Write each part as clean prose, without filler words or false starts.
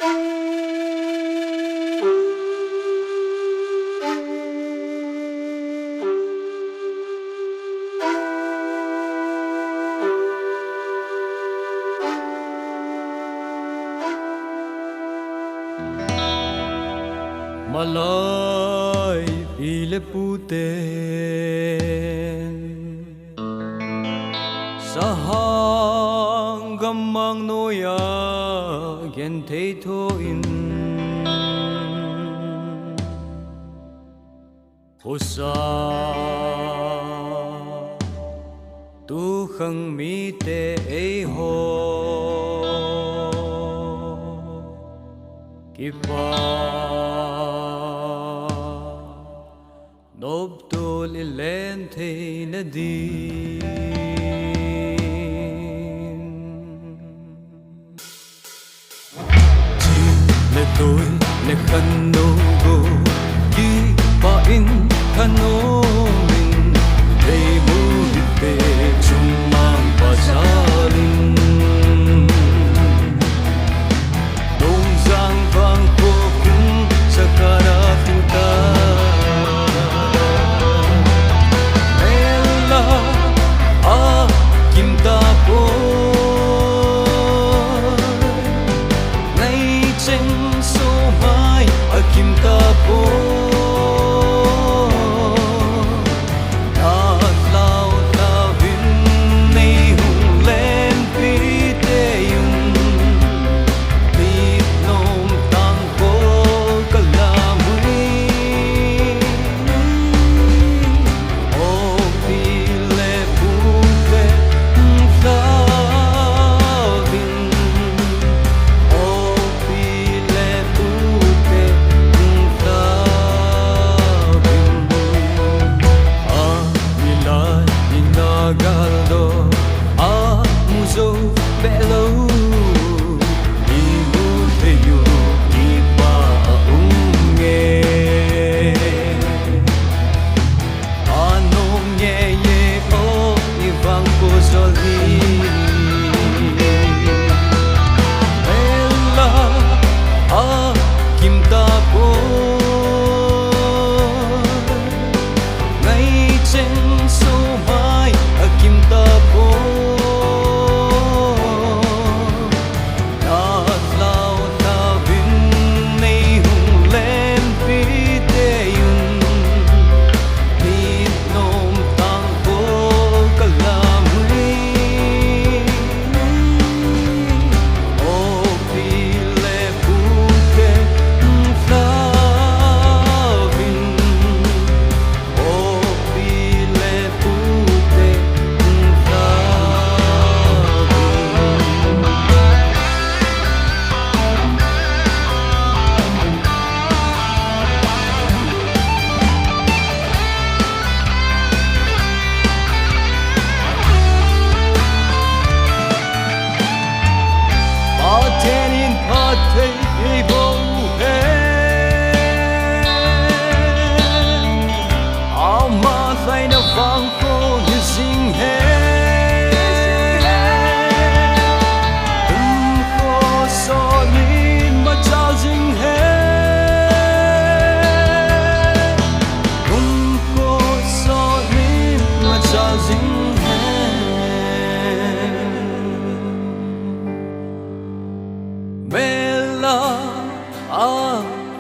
Malay ile puten Sahang mang noya gen te tho in Hosa tu khang mi te e ho Kipa Nobtul ilen te nadin Tin le tôi le khano go Ki pa in khano min Te mu hitte chung mang pa salin Dong zang vang ko kung sakara tuta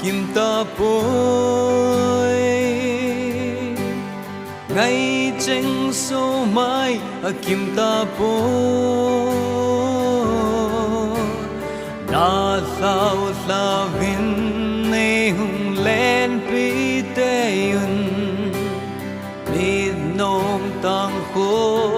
Kim ta poi ngày tranh số mai kim ta poi na sao sa vin ne hung len pi te yun ni nong tang kho